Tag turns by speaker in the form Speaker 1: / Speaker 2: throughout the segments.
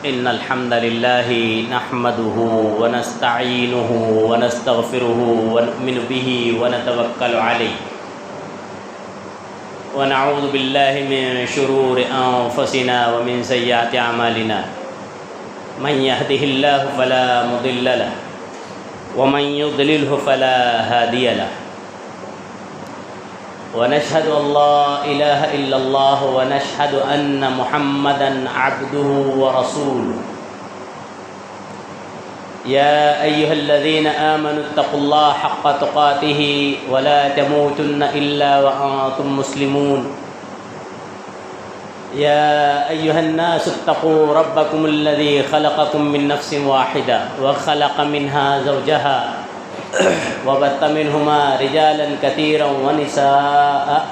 Speaker 1: إن الحمد لله نحمده ونستعينه ونستغفره ونؤمن به ونتوكل عليه ونعوذ بالله من شرور أنفسنا ومن سيئات أعمالنا من يهده الله فلا مضل له ومن يضلله فلا هادي له ونشهد أن لا إله إلا الله ونشهد أن محمدًا عبده ورسوله يا أيها الذين آمنوا اتقوا الله حق تقاته ولا تموتن إلا وأنتم مسلمون يا أيها الناس اتقوا ربكم الذي خلقكم من نفس واحدة وخلق منها زوجها وبث منهما رجالا كثيرا ونساء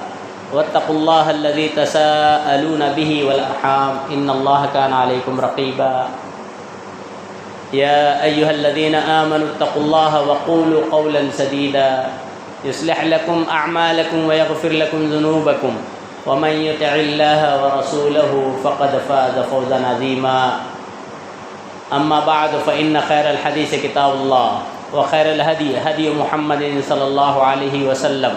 Speaker 1: واتقوا الله الذي تساءلون به والأرحام إن الله كان عليكم رقيبا يا أيها الذين آمنوا اتقوا الله وقولوا قولا سديدا يصلح لكم أعمالكم ويغفر لكم ذنوبكم ومن يطع الله ورسوله فقد فاز فوزا عظيما أما بعد فإن خير الحديث كتاب الله وخير الهدي هدي محمد صلى الله عليه وسلم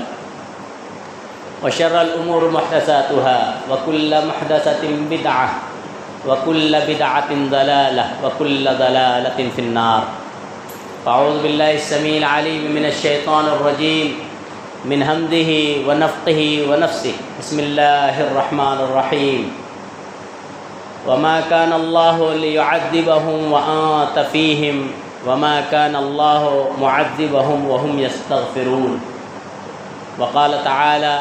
Speaker 1: وشر الأمور محدثاتها وكل محدثة بدعة وكل بدعة ضلالة وكل ضلالة في النار أعوذ بالله السميع العليم من الشيطان الرجيم من همزه ونفخه ونفسه بسم الله الرحمن الرحيم وما كان الله ليعذبهم وأنت فيهم وما كان الله معذبهم وهم يستغفرون وقال تعالى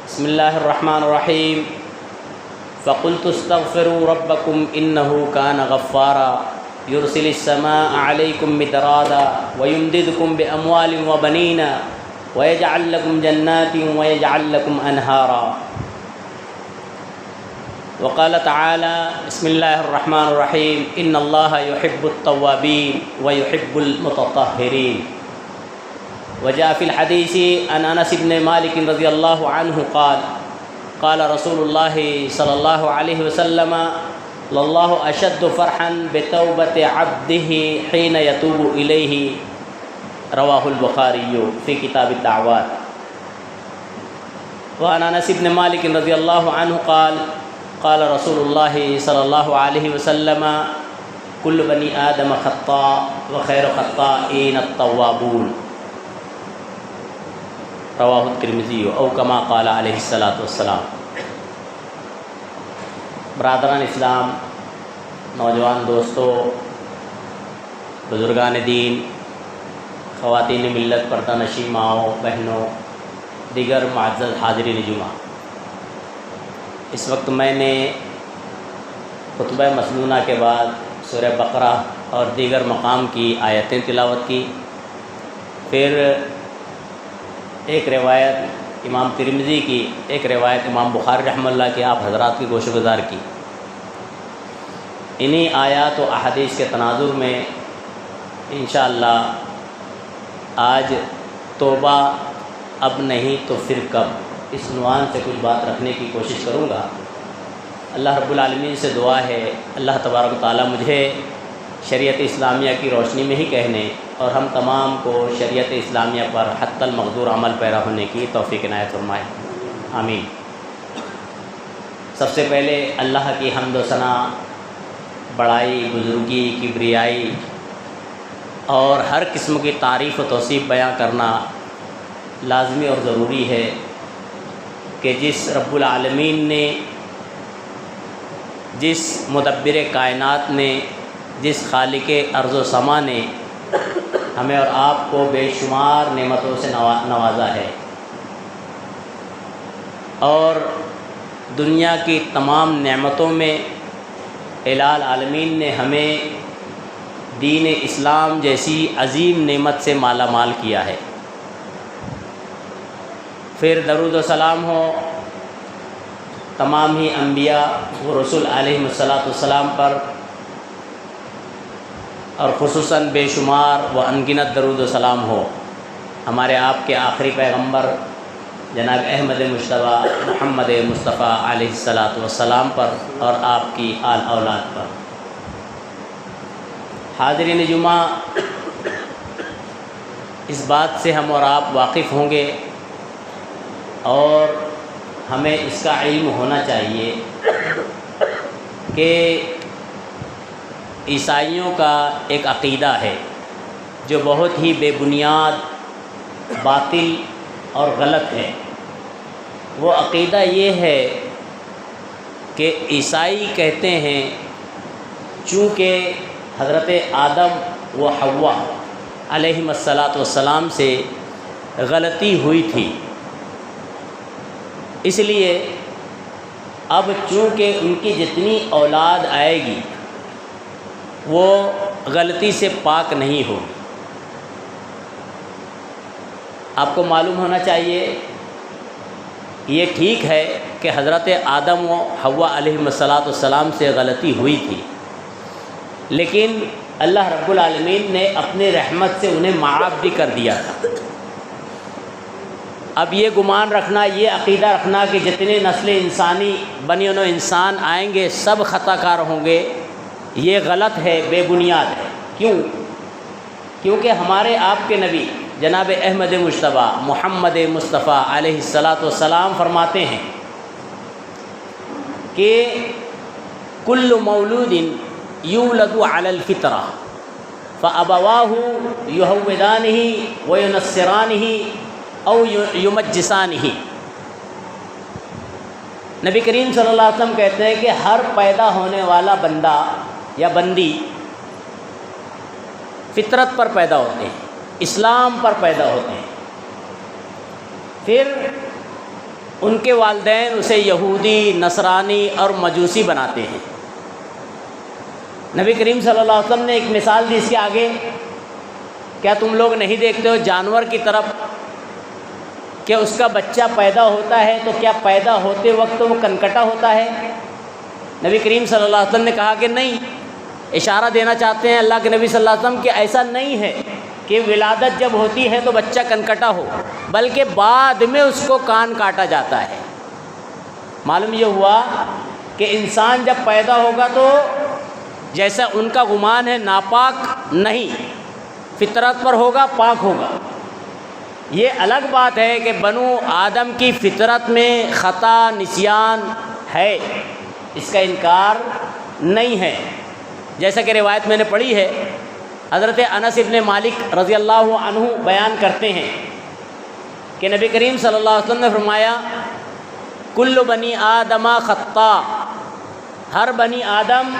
Speaker 1: بسم الله الرحمن الرحيم فقلت استغفروا ربكم إنه كان غفارا يرسل السماء عليكم مدرارا ويمددكم بأموال وبنين ويجعل لكم جنات ويجعل لكم أنهارا وقال تعالى بسم الله الرحمن الرحيم إن الله يحب التوابين ويحب المتطهرين وجاء في الحديث عن أنس بن مالك رضي الله عنه قال رسول الله صلى الله عليه وسلم لله أشد فرحا بتوبة عبده حين يتوب إليه رواه البخاري في كتاب الدعوات وعن أنس بن مالك رضي الله عنه قال رسول الله صلى الله عليه وسلم كل بني آدم خطاء وخير خطائين التوابون رواہ الترمذی او کما قال علیہ الصلاۃ والسلام۔ برادران اسلام، نوجوان دوستوں، بزرگان دین، خواتین ملت، پردہ نشین ماؤں بہنوں، دیگر معزز حاضرین جمعہ، اس وقت میں نے خطبہ مسنونہ کے بعد سورہ بقرہ اور دیگر مقام کی آیتیں تلاوت کی، پھر ایک روایت امام ترمذی کی، ایک روایت امام بخاری رحمہ اللہ کی آپ حضرات کی گوش گزار کی۔ انہی آیات و احادیث کے تناظر میں انشاءاللہ آج توبہ اب نہیں تو پھر کب، اس عنوان سے کچھ بات رکھنے کی کوشش کروں گا۔ اللہ رب العالمین سے دعا ہے اللہ تبارک و تعالیٰ مجھے شریعت اسلامیہ کی روشنی میں ہی کہنے اور ہم تمام کو شریعت اسلامیہ پر حتی المقدور عمل پیرا ہونے کی توفیق عنایت فرمائے، آمین۔ سب سے پہلے اللہ کی حمد و ثنا، بڑائی، بزرگی، کبریائی اور ہر قسم کی تعریف و توصیف بیان کرنا لازمی اور ضروری ہے کہ جس رب العالمین نے، جس مدبر کائنات نے، جس خالق ارض و سما نے ہمیں اور آپ کو بے شمار نعمتوں سے نوازا ہے اور دنیا کی تمام نعمتوں میں الہ العالمین نے ہمیں دین اسلام جیسی عظیم نعمت سے مالا مال کیا ہے۔ پھر درود و سلام ہو تمام ہی انبیاء و رسول علیہ السلام پر، اور خصوصاً بے شمار و انگنت درود و سلام ہو ہمارے آپ کے آخری پیغمبر جناب احمد مجتبیٰ محمد مصطفیٰ علیہ الصلاۃ والسلام پر اور آپ کی آل اولاد پر۔ حاضرین جمعہ، اس بات سے ہم اور آپ واقف ہوں گے اور ہمیں اس کا علم ہونا چاہیے کہ عیسائیوں کا ایک عقیدہ ہے جو بہت ہی بے بنیاد، باطل اور غلط ہے۔ وہ عقیدہ یہ ہے کہ عیسائی کہتے ہیں چونکہ حضرت آدم و حوا علیہم الصلاۃ سے غلطی ہوئی تھی، اس لیے اب چونکہ ان کی جتنی اولاد آئے گی وہ غلطی سے پاک نہیں ہوگی۔ آپ کو معلوم ہونا چاہیے یہ ٹھیک ہے کہ حضرت آدم و حوا علیہم السلام سے غلطی ہوئی تھی، لیکن اللہ رب العالمین نے اپنی رحمت سے انہیں معاف بھی کر دیا تھا۔ اب یہ گمان رکھنا، یہ عقیدہ رکھنا کہ جتنے نسل انسانی بنی نوع انسان آئیں گے سب خطا کار ہوں گے، یہ غلط ہے، بے بنیاد ہے۔ کیوں؟ کیونکہ ہمارے آپ کے نبی جناب احمد مجتبیٰ محمد مصطفیٰ علیہ السلام فرماتے ہیں کہ کل مولود یولد علی الفطرہ فابواہ یہودانہ وینصرانہ او یمجسانہ۔ نبی کریم صلی اللہ علیہ وسلم کہتے ہیں کہ ہر پیدا ہونے والا بندہ یا بندی فطرت پر پیدا ہوتے ہیں، اسلام پر پیدا ہوتے ہیں، پھر ان کے والدین اسے یہودی، نصرانی اور مجوسی بناتے ہیں۔ نبی کریم صلی اللہ علیہ وسلم نے ایک مثال دی اس کے آگے، کیا تم لوگ نہیں دیکھتے ہو جانور کی طرف کہ اس کا بچہ پیدا ہوتا ہے تو کیا پیدا ہوتے وقت وہ کنکٹا ہوتا ہے؟ نبی کریم صلی اللہ علیہ وسلم نے کہا کہ نہیں، اشارہ دینا چاہتے ہیں اللہ کے نبی صلی اللہ علیہ وسلم کہ ایسا نہیں ہے کہ ولادت جب ہوتی ہے تو بچہ کنکٹا ہو، بلکہ بعد میں اس کو کان کاٹا جاتا ہے۔ معلوم یہ ہوا کہ انسان جب پیدا ہوگا تو جیسا ان کا گمان ہے ناپاک نہیں، فطرت پر ہوگا، پاک ہوگا۔ یہ الگ بات ہے کہ بنو آدم کی فطرت میں خطا، نسیان ہے، اس کا انکار نہیں ہے۔ جیسا کہ روایت میں نے پڑھی ہے، حضرت انس ابن مالک رضی اللہ عنہ بیان کرتے ہیں کہ نبی کریم صلی اللہ علیہ وسلم نے فرمایا کل بنی آدم خطا، ہر بنی آدم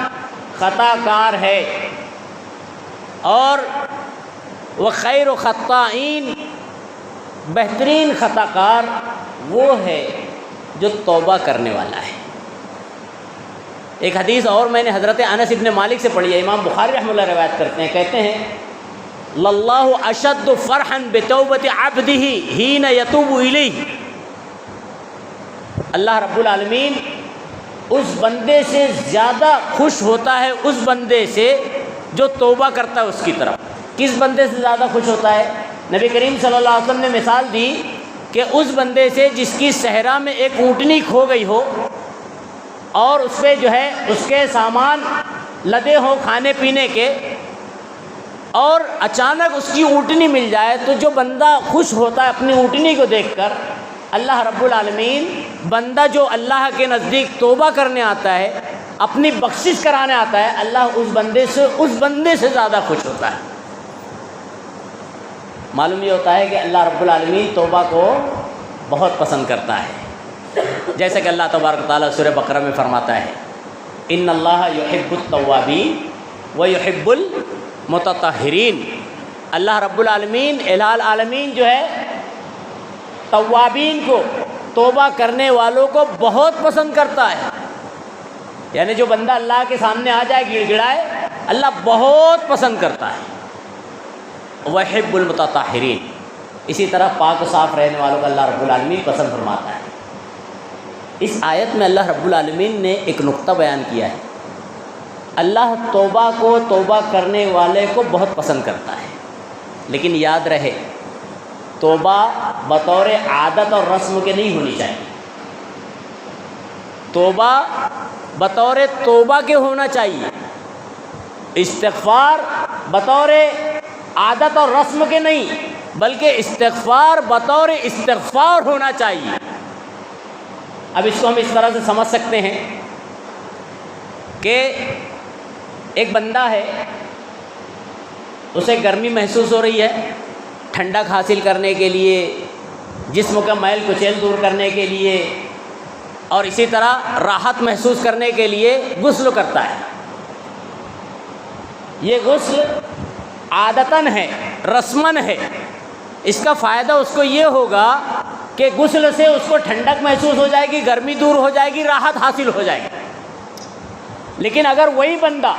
Speaker 1: خطا کار ہے، اور وہ خیر و خطائین، بہترین خطا کار وہ ہے جو توبہ کرنے والا ہے۔ ایک حدیث اور میں نے حضرت انس ابن مالک سے پڑھی ہے، امام بخاری رحمہ اللہ روایت کرتے ہیں، کہتے ہیں للہ اشد فرحا بتوبۃ عبدہ حین یتوب الیہ، اللہ رب العالمین اس بندے سے زیادہ خوش ہوتا ہے اس بندے سے جو توبہ کرتا ہے اس کی طرف۔ کس بندے سے زیادہ خوش ہوتا ہے؟ نبی کریم صلی اللہ علیہ وسلم نے مثال دی کہ اس بندے سے جس کی صحرا میں ایک اونٹنی کھو گئی ہو اور اس پہ جو ہے اس کے سامان لدے ہوں کھانے پینے کے، اور اچانک اس کی اونٹنی مل جائے تو جو بندہ خوش ہوتا ہے اپنی اونٹنی کو دیکھ کر، اللہ رب العالمین بندہ جو اللہ کے نزدیک توبہ کرنے آتا ہے، اپنی بخشش کرانے آتا ہے، اللہ اس بندے سے زیادہ خوش ہوتا ہے۔ معلوم یہ ہوتا ہے کہ اللہ رب العالمین توبہ کو بہت پسند کرتا ہے، جیسا کہ اللہ تبارک و تعالیٰ سورہ بقرہ میں فرماتا ہے ان اللہ یحب التوابین ویحب المتطہرین۔ اللہ رب العالمین الہ العالمین جو ہے توابین کو، توبہ کرنے والوں کو بہت پسند کرتا ہے۔ یعنی جو بندہ اللہ کے سامنے آ جائے، گڑ گڑائے، اللہ بہت پسند کرتا ہے۔ وَيُحِبُّ الْمُتَطَہِّرِينَ، اسی طرح پاک و صاف رہنے والوں کو اللہ رب العالمین پسند فرماتا ہے۔ اس آیت میں اللہ رب العالمین نے ایک نقطہ بیان کیا ہے، اللہ توبہ کو، توبہ کرنے والے کو بہت پسند کرتا ہے، لیکن یاد رہے توبہ بطور عادت اور رسم کے نہیں ہونی چاہیے۔ توبہ بطور توبہ کے ہونا چاہیے، استغفار بطور عادت اور رسم کے نہیں، بلکہ استغفار بطور استغفار ہونا چاہیے۔ اب اس کو ہم اس طرح سے سمجھ سکتے ہیں کہ ایک بندہ ہے، اسے گرمی محسوس ہو رہی ہے، ٹھنڈک حاصل کرنے کے لیے، جسم کا میل کچیل دور کرنے کے لیے، اور اسی طرح راحت محسوس کرنے کے لیے غسل کرتا ہے۔ یہ غسل عادتاً ہے، رسماً ہے۔ اس کا فائدہ اس کو یہ ہوگا کہ غسل سے اس کو ٹھنڈک محسوس ہو جائے گی، گرمی دور ہو جائے گی، راحت حاصل ہو جائے گی۔ لیکن اگر وہی بندہ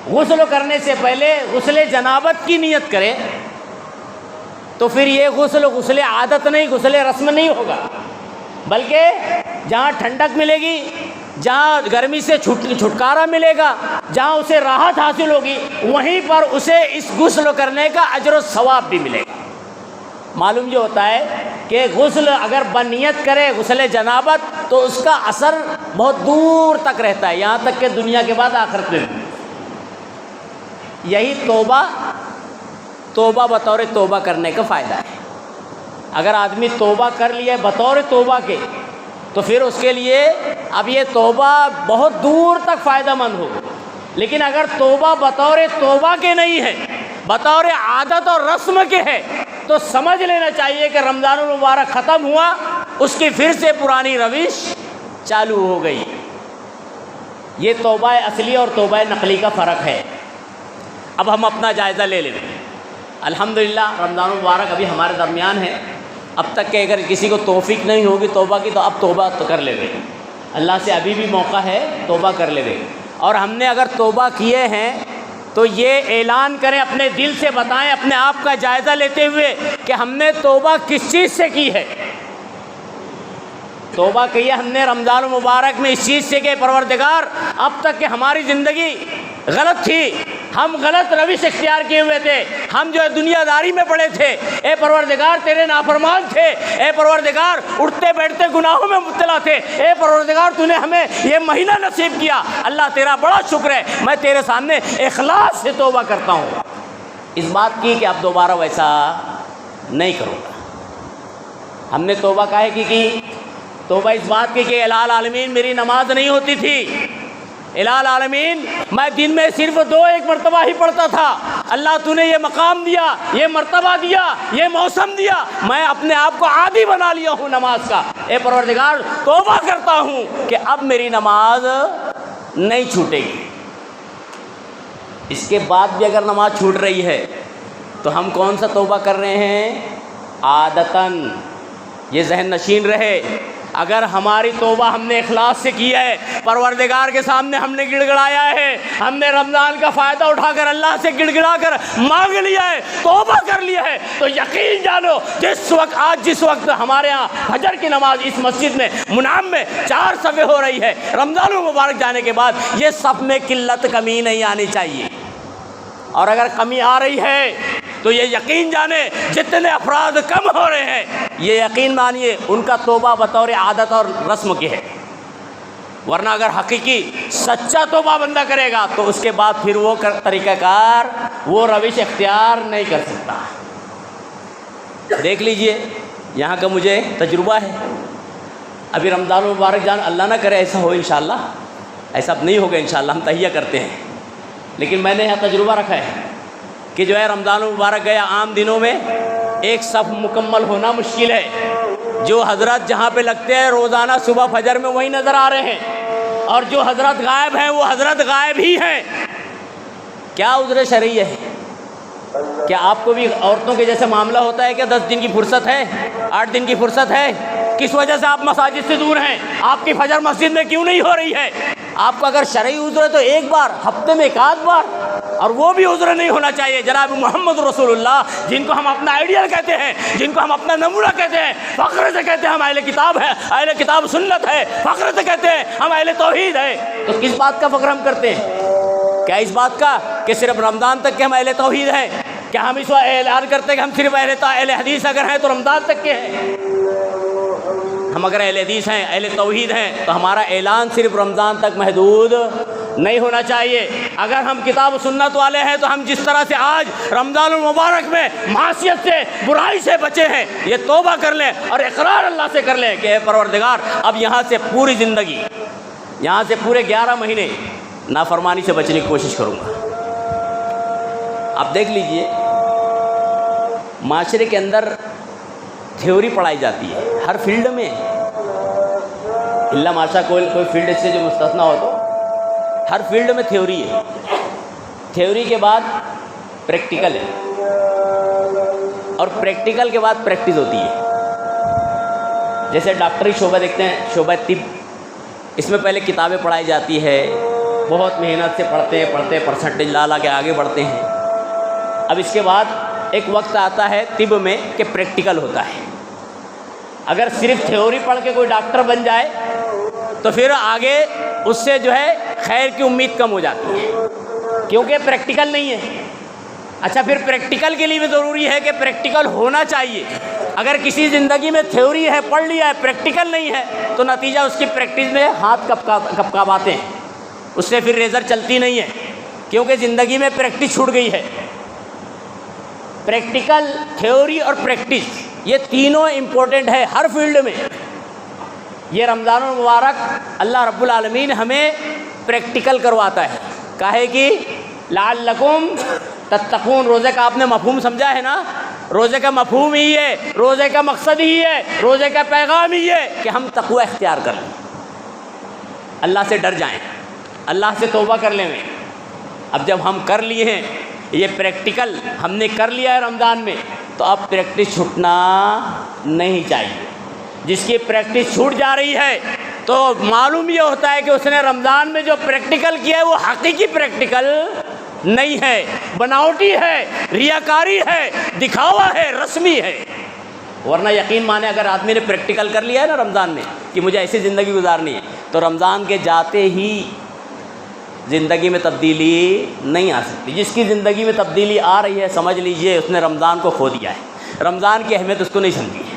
Speaker 1: غسل کرنے سے پہلے غسل جنابت کی نیت کرے تو پھر یہ غسل عادت نہیں، غسل رسم نہیں ہوگا، بلکہ جہاں ٹھنڈک ملے گی، جہاں گرمی سے چھٹکارا ملے گا، جہاں اسے راحت حاصل ہوگی، وہیں پر اسے اس غسل کرنے کا اجر و ثواب بھی ملے گا۔ معلوم یہ ہوتا ہے کہ غسل اگر بنیت کرے غسل جنابت تو اس کا اثر بہت دور تک رہتا ہے، یہاں تک کہ دنیا کے بعد آخرت میں بھی۔ یہی توبہ بطور توبہ کرنے کا فائدہ ہے۔ اگر آدمی توبہ کر لیا بطور توبہ کے تو پھر اس کے لیے اب یہ توبہ بہت دور تک فائدہ مند ہوگا۔ لیکن اگر توبہ بطور توبہ کے نہیں ہے، بطور عادت اور رسم کے ہے، تو سمجھ لینا چاہیے کہ رمضان المبارک ختم ہوا، اس کی پھر سے پرانی روش چالو ہو گئی۔ یہ توبہ اصلی اور توبہ نقلی کا فرق ہے۔ اب ہم اپنا جائزہ لے لیں۔ الحمدللہ رمضان المبارک ابھی ہمارے درمیان ہے۔ اب تک کہ اگر کسی کو توفیق نہیں ہوگی توبہ کی تو اب توبہ تو کر لے گئے، اللہ سے ابھی بھی موقع ہے، توبہ کر لے گئے۔ اور ہم نے اگر توبہ کیے ہیں تو یہ اعلان کریں، اپنے دل سے بتائیں، اپنے آپ کا جائزہ لیتے ہوئے کہ ہم نے توبہ کس چیز سے کی ہے۔ توبہ کی ہے ہم نے رمضان المبارک میں اس چیز سے کہ پروردگار اب تک کہ ہماری زندگی غلط تھی، ہم غلط روش اختیار کیے ہوئے تھے، ہم جو ہے دنیا داری میں پڑے تھے، اے پروردگار تیرے نافرمان تھے، اے پروردگار اٹھتے بیٹھتے گناہوں میں مبتلا تھے، اے پروردگار تو نے ہمیں یہ مہینہ نصیب کیا، اللہ تیرا بڑا شکر ہے، میں تیرے سامنے اخلاص سے توبہ کرتا ہوں، اس بات کی کہ اب دوبارہ ویسا نہیں کروں گا۔ ہم نے توبہ کاہے کی توبہ اس بات کی کہ الہ العالمین میری نماز نہیں ہوتی تھی، الہ العالمین میں دن میں صرف 2-1 مرتبہ ہی پڑھتا تھا، اللہ تو نے یہ مقام دیا، یہ مرتبہ دیا، یہ موسم دیا، میں اپنے آپ کو عادی بنا لیا ہوں نماز کا، اے پروردگار توبہ کرتا ہوں کہ اب میری نماز نہیں چھوٹے گی۔ اس کے بعد بھی اگر نماز چھوٹ رہی ہے تو ہم کون سا توبہ کر رہے ہیں؟ عادتاً۔ یہ ذہن نشین رہے، اگر ہماری توبہ ہم نے اخلاص سے کی ہے، پروردگار کے سامنے ہم نے گڑ گڑایا ہے، ہم نے رمضان کا فائدہ اٹھا کر اللہ سے گڑ گڑا کر مانگ لیا ہے، توبہ کر لیا ہے، تو یقین جانو جس وقت ہمارے ہاں فجر کی نماز اس مسجد میں منعم میں 4 صفیں ہو رہی ہے، رمضان المبارک جانے کے بعد یہ صف میں قلت کمی نہیں آنی چاہیے، اور اگر کمی آ رہی ہے تو یہ یقین جانے جتنے افراد کم ہو رہے ہیں یہ یقین مانیے ان کا توبہ بطور عادت اور رسم کی ہے، ورنہ اگر حقیقی سچا توبہ بندہ کرے گا تو اس کے بعد پھر وہ طریقہ کار، وہ روش اختیار نہیں کر سکتا۔ دیکھ لیجئے یہاں کا مجھے تجربہ ہے، ابھی رمضان المبارک جان اللہ نہ کرے ایسا ہو، انشاءاللہ ایسا اب نہیں ہوگا انشاءاللہ، ہم تہیہ کرتے ہیں، لیکن میں نے یہاں تجربہ رکھا ہے کہ جو ہے رمضان المبارک گیا، عام دنوں میں ایک صف مکمل ہونا مشکل ہے، جو حضرات جہاں پہ لگتے ہیں روزانہ صبح فجر میں وہی نظر آ رہے ہیں، اور جو حضرات غائب ہیں وہ حضرات غائب ہی ہیں۔ کیا عذر شرعی ہے؟ کیا آپ کو بھی عورتوں کے جیسے معاملہ ہوتا ہے کہ 10 دن کی فرصت ہے، 8 دن کی فرصت ہے؟ کس وجہ سے آپ مساجد سے دور ہیں؟ آپ کی فجر مسجد میں کیوں نہیں ہو رہی ہے؟ آپ کو اگر شرعی عذر ہے تو ایک بار ہفتے میں 1 بار، اور وہ بھی عذر نہیں ہونا چاہیے۔ جناب محمد رسول اللہ جن کو ہم اپنا آئیڈیل کہتے ہیں، جن کو ہم اپنا نمونہ کہتے ہیں، فخر سے کہتے ہیں ہم اہل کتاب ہیں، اہل کتاب سنت ہے، فخر سے کہتے ہیں ہم اہل توحید ہیں، تو کس بات کا فخر ہم کرتے ہیں؟ کیا اس بات کا کہ صرف رمضان تک کے ہم اہل توحید ہیں؟ کیا ہم اس وقت اعلان کرتے ہیں کہ ہم صرف اہل حدیث اگر ہیں تو رمضان تک کے ہیں؟ ہم اگر اہل حدیث ہیں، اہل توحید ہیں، تو ہمارا اعلان صرف رمضان تک محدود نہیں ہونا چاہیے۔ اگر ہم کتاب و سنت والے ہیں تو ہم جس طرح سے آج رمضان المبارک میں معصیت سے، برائی سے بچے ہیں، یہ توبہ کر لیں اور اقرار اللہ سے کر لیں کہ اے پروردگار اب یہاں سے پوری زندگی، یہاں سے پورے 11 مہینے نافرمانی سے بچنے کی کوشش کروں گا۔ آپ دیکھ لیجئے معاشرے کے اندر تھیوری پڑھائی جاتی ہے ہر فیلڈ میں، اللہ ماشاء کوئی فیلڈ اس سے جو مستثنا ہو تو ہر فیلڈ میں تھیوری ہے۔ تھیوری کے بعد پریکٹیکل ہے اور پریکٹیکل کے بعد پریکٹس ہوتی ہے۔ جیسے ڈاکٹری شعبہ دیکھتے ہیں، شعبہ طب، اس میں پہلے کتابیں پڑھائی جاتی ہے، بہت محنت سے پڑھتے پرسنٹیج لا کے آگے بڑھتے ہیں۔ اب اس کے بعد ایک وقت آتا ہے طب میں کہ پریکٹیکل ہوتا ہے۔ اگر صرف تھیوری پڑھ کے کوئی ڈاکٹر بن جائے تو پھر آگے اس سے جو ہے خیر کی امید کم ہو جاتی ہے، کیونکہ پریکٹیکل نہیں ہے۔ اچھا، پھر پریکٹیکل کے لیے بھی ضروری ہے کہ پریکٹیکل ہونا چاہیے۔ اگر کسی زندگی میں تھیوری ہے، پڑھ لیا ہے، پریکٹیکل نہیں ہے تو نتیجہ اس کی پریکٹس میں ہاتھ کپکپاتے ہیں، اس سے پھر ریزر چلتی نہیں ہے، کیونکہ زندگی میں پریکٹس چھوٹ گئی ہے۔ پریکٹیکل، تھیوری اور پریکٹس یہ تینوں امپورٹنٹ ہے ہر فیلڈ میں۔ یہ رمضان المبارک اللہ رب العالمین ہمیں پریکٹیکل کرواتا ہے، کاہے کہ لعلکم تتقون، روزے کا آپ نے مفہوم سمجھا ہے نا؟ روزے کا مفہوم ہی ہے، روزے کا مقصد ہی ہے، روزے کا پیغام ہی ہے کہ ہم تقوی اختیار کر لیں، اللہ سے ڈر جائیں، اللہ سے توبہ کر لیں۔ اب جب ہم کر لیے ہیں یہ پریکٹیکل ہم نے کر لیا ہے رمضان میں، تو اب پریکٹس چھوٹنا نہیں چاہیے۔ جس کی پریکٹس چھوٹ جا رہی ہے تو معلوم یہ ہوتا ہے کہ اس نے رمضان میں جو پریکٹیکل کیا ہے وہ حقیقی پریکٹیکل نہیں ہے، بناوٹی ہے، ریاکاری ہے، دکھاوا ہے، رسمی ہے۔ ورنہ یقین مانے اگر آدمی نے پریکٹیکل کر لیا ہے نا رمضان میں کہ مجھے ایسی زندگی گزارنی ہے، تو رمضان کے جاتے ہی زندگی میں تبدیلی نہیں آ سکتی۔ جس کی زندگی میں تبدیلی آ رہی ہے سمجھ لیجئے اس نے رمضان کو کھو دیا ہے، رمضان کی اہمیت اس کو نہیں سمجھی ہے۔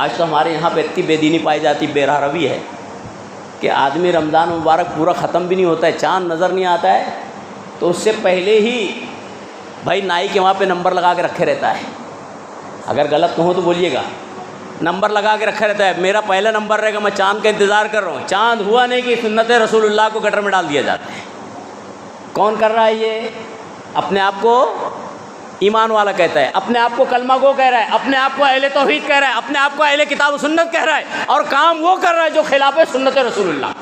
Speaker 1: آج تو ہمارے یہاں پہ اتنی بے دینی پائی جاتی، بے راہ روی ہے کہ آدمی رمضان مبارک پورا ختم بھی نہیں ہوتا ہے، چاند نظر نہیں آتا ہے تو اس سے پہلے ہی بھائی نائی کے وہاں پہ نمبر لگا کے رکھے رہتا ہے۔ اگر غلط کہوں تو بولیے گا، نمبر لگا کے رکھا رہتا ہے، میرا پہلا نمبر رہے گا، میں چاند کا انتظار کر رہا ہوں۔ چاند ہوا نہیں کہ سنت رسول اللہ کو گٹر میں ڈال دیا جاتا ہے۔ کون کر رہا ہے یہ؟ اپنے آپ کو ایمان والا کہتا ہے، اپنے آپ کو کلمہ گو کہہ رہا ہے، اپنے آپ کو اہل توحید کہہ رہا ہے، اپنے آپ کو اہل کتاب و سنت کہہ رہا ہے، اور کام وہ کر رہا ہے جو خلاف ہے سنت رسول اللہ۔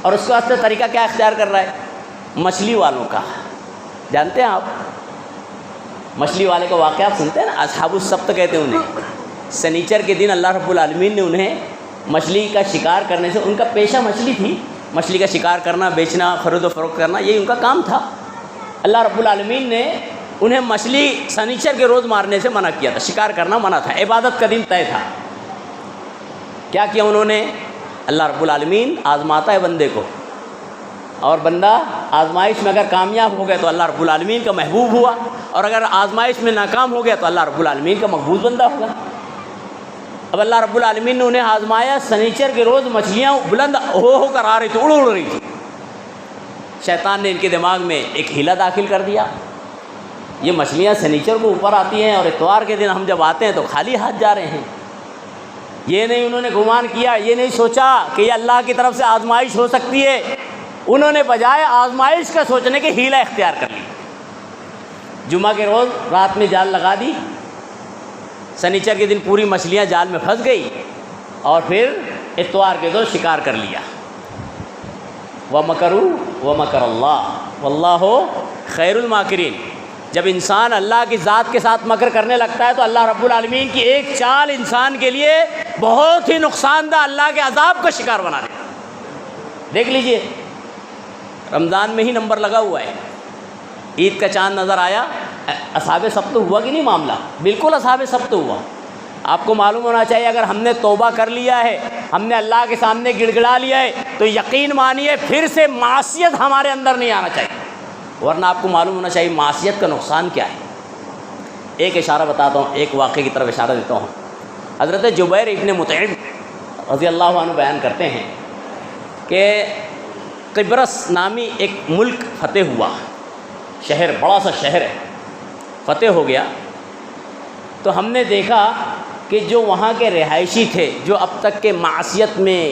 Speaker 1: اور اس کے واسطے طریقہ کیا اختیار کر رہا ہے؟ مچھلی والوں کا۔ جانتے ہیں آپ مچھلی والے کا واقعہ آپ سنتے ہیں نا، اصحاب السبت کہتے ہیں انہیں۔ سنیچر کے دن اللہ رب العالمین نے انہیں مچھلی کا شکار کرنے سے، ان کا پیشہ مچھلی تھی، مچھلی کا شکار کرنا، بیچنا، خرید و فروخت کرنا، یہی ان کا کام تھا۔ اللہ رب العالمین نے انہیں مچھلی سنیچر کے روز مارنے سے منع کیا تھا، شکار کرنا منع تھا، عبادت کا دن طے تھا۔ کیا کیا انہوں نے؟ اللہ رب العالمین آزماتا ہے بندے کو، اور بندہ آزمائش میں اگر کامیاب ہو گیا تو اللہ رب العالمین کا محبوب ہوا، اور اگر آزمائش میں ناکام ہو گیا تو اللہ رب العالمین کا مقبول بندہ ہوگا۔ اب اللہ رب العالمین نے انہیں آزمایا، سنیچر کے روز مچھلیاں بلند ہو کر آ رہی تھی، اڑ رہی تھی۔ شیطان نے ان کے دماغ میں ایک ہیلا داخل کر دیا، یہ مچھلیاں سنیچر کو اوپر آتی ہیں اور اتوار کے دن ہم جب آتے ہیں تو خالی ہاتھ جا رہے ہیں۔ یہ نہیں انہوں نے گمان کیا، یہ نہیں سوچا کہ یہ اللہ کی طرف سے آزمائش ہو سکتی ہے، انہوں نے بجائے آزمائش کا سوچنے کے ہیلا اختیار کر لی۔ جمعہ کے روز رات میں جال لگا دی، سنیچر کے دن پوری مچھلیاں جال میں پھنس گئی، اور پھر اتوار کے روز شکار کر لیا۔ وَمَكَرُوا وَمَكَرَ اللَّهُ وَاللَّهُ خَيْرُ الْمَاكِرِينَ۔ جب انسان اللہ کی ذات کے ساتھ مکر کرنے لگتا ہے تو اللہ رب العالمین کی ایک چال انسان کے لیے بہت ہی نقصان دہ، اللہ کے عذاب کا شکار بنا دیتا ہے۔ دیکھ لیجئے رمضان میں ہی نمبر لگا ہوا ہے، عید کا چاند نظر آیا، اصحاب سبت ہوا کہ نہیں معاملہ؟ بالکل اصحاب سبت ہوا۔ آپ کو معلوم ہونا چاہیے اگر ہم نے توبہ کر لیا ہے، ہم نے اللہ کے سامنے گڑ گڑا لیا ہے، تو یقین مانیے پھر سے معصیت ہمارے اندر نہیں آنا چاہیے، ورنہ آپ کو معلوم ہونا چاہیے معصیت کا نقصان کیا ہے۔ ایک اشارہ بتاتا ہوں، ایک واقعے کی طرف اشارہ دیتا ہوں۔ حضرت جبیر ابن مطعم رضی اللہ عنہ بیان کرتے ہیں کہ قبرص نامی ایک ملک فتح ہوا، شہر، بڑا سا شہر ہے، فتح ہو گیا، تو ہم نے دیکھا کہ جو وہاں کے رہائشی تھے، جو اب تک کے معصیت میں،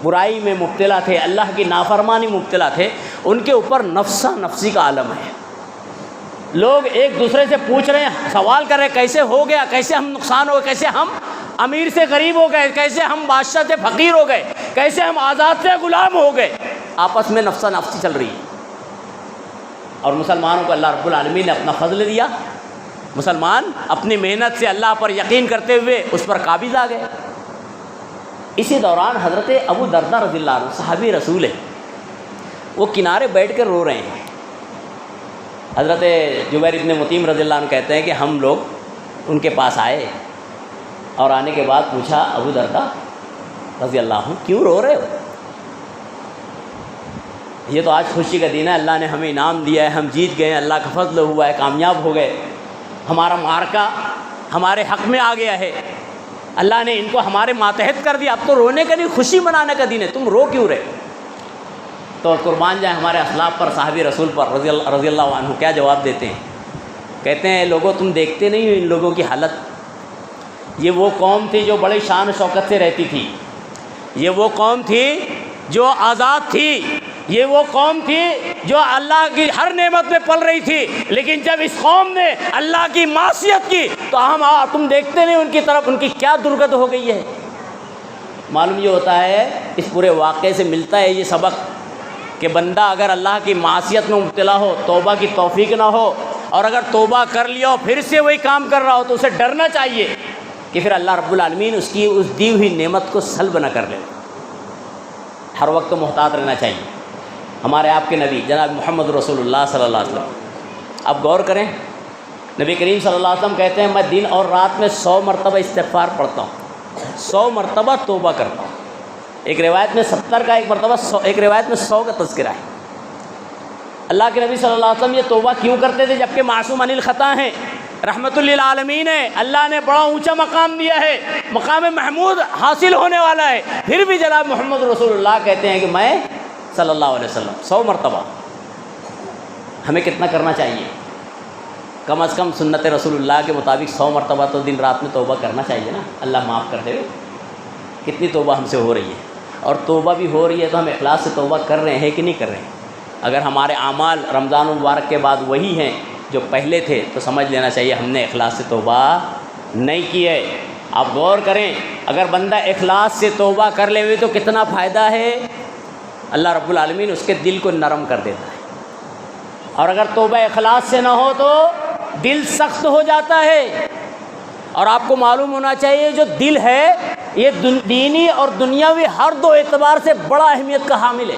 Speaker 1: برائی میں مبتلا تھے، اللہ کی نافرمانی مبتلا تھے، ان کے اوپر نفسا نفسی کا عالم ہے۔ لوگ ایک دوسرے سے پوچھ رہے ہیں، سوال کر رہے ہیں کیسے ہو گیا، کیسے ہم نقصان ہو گئے، کیسے ہم امیر سے غریب ہو گئے، کیسے ہم بادشاہ سے فقیر ہو گئے، کیسے ہم آزاد سے غلام ہو گئے۔ آپس میں نفسا نفسی چل رہی ہے، اور مسلمانوں کو اللہ رب العالمین نے اپنا فضل دیا۔ مسلمان اپنی محنت سے اللہ پر یقین کرتے ہوئے اس پر قابض آ گئے۔ اسی دوران حضرت ابو درداء رضی اللہ عنہ، صحابی رسول ہے، وہ کنارے بیٹھ کر رو رہے ہیں۔ حضرت جبیر ابن مطعم رضی اللہ عنہ کہتے ہیں کہ ہم لوگ ان کے پاس آئے، اور آنے کے بعد پوچھا، ابو درداء رضی اللہ عنہ کیوں رو رہے ہو؟ یہ تو آج خوشی کا دن ہے، اللہ نے ہمیں انعام دیا ہے، ہم جیت گئے ہیں، اللہ کا فضل ہوا ہے، کامیاب ہو گئے، ہمارا معرکہ ہمارے حق میں آ گیا ہے، اللہ نے ان کو ہمارے ماتحت کر دیا، اب تو رونے کا نہیں خوشی منانے کا دن ہے، تم رو کیوں رہے؟ تو قربان جائیں ہمارے اسلاف پر، صحابی رسول پر رضی اللہ عنہ کیا جواب دیتے ہیں؟ کہتے ہیں لوگوں تم دیکھتے نہیں ہو ان لوگوں کی حالت، یہ وہ قوم تھی جو بڑی شان و شوکت سے رہتی تھی، یہ وہ قوم تھی جو آزاد تھی، یہ وہ قوم تھی جو اللہ کی ہر نعمت میں پل رہی تھی، لیکن جب اس قوم نے اللہ کی معصیت کی تو تم دیکھتے نہیں ان کی طرف ان کی کیا درگت ہو گئی ہے۔ معلوم یہ ہوتا ہے، اس پورے واقعے سے ملتا ہے یہ سبق کہ بندہ اگر اللہ کی معصیت میں مبتلا ہو، توبہ کی توفیق نہ ہو، اور اگر توبہ کر لیا ہو پھر سے وہی کام کر رہا ہو، تو اسے ڈرنا چاہیے کہ پھر اللہ رب العالمین اس کی اس دی ہوئی نعمت کو سلب نہ کر لے۔ ہر وقت محتاط رہنا چاہیے۔ ہمارے آپ کے نبی جناب محمد رسول اللہ صلی اللہ علیہ وسلم، اب غور کریں، نبی کریم صلی اللہ علیہ وسلم کہتے ہیں میں دن اور رات میں 100 مرتبہ استغفار پڑھتا ہوں، 100 مرتبہ توبہ کرتا ہوں۔ ایک روایت میں 70 کا، ایک مرتبہ 100، ایک روایت میں 100 کا تذکرہ ہے۔ اللہ کے نبی صلی اللہ علیہ وسلم یہ توبہ کیوں کرتے تھے جبکہ معصوم عن الخطا ہیں، رحمت للعالمین ہے، اللہ نے بڑا اونچا مقام دیا ہے، مقام محمود حاصل ہونے والا ہے، پھر بھی جناب محمد رسول اللہ کہتے ہیں کہ میں صلی اللہ علیہ وسلم 100 مرتبہ۔ ہمیں کتنا کرنا چاہیے؟ کم از کم سنت رسول اللہ کے مطابق 100 مرتبہ تو دن رات میں توبہ کرنا چاہیے نا، اللہ معاف کر دے۔ کتنی توبہ ہم سے ہو رہی ہے، اور توبہ بھی ہو رہی ہے تو ہم اخلاص سے توبہ کر رہے ہیں کہ نہیں کر رہے ہیں؟ اگر ہمارے اعمال رمضان المبارک کے بعد وہی ہیں جو پہلے تھے تو سمجھ لینا چاہیے ہم نے اخلاص سے توبہ نہیں کی ہے۔ آپ غور کریں، اگر بندہ اخلاص سے توبہ کر لے ہوئے تو کتنا فائدہ ہے، اللہ رب العالمین اس کے دل کو نرم کر دیتا ہے، اور اگر توبہ اخلاص سے نہ ہو تو دل سخت ہو جاتا ہے۔ اور آپ کو معلوم ہونا چاہیے جو دل ہے یہ دینی اور دنیاوی ہر دو اعتبار سے بڑا اہمیت کا حامل ہے۔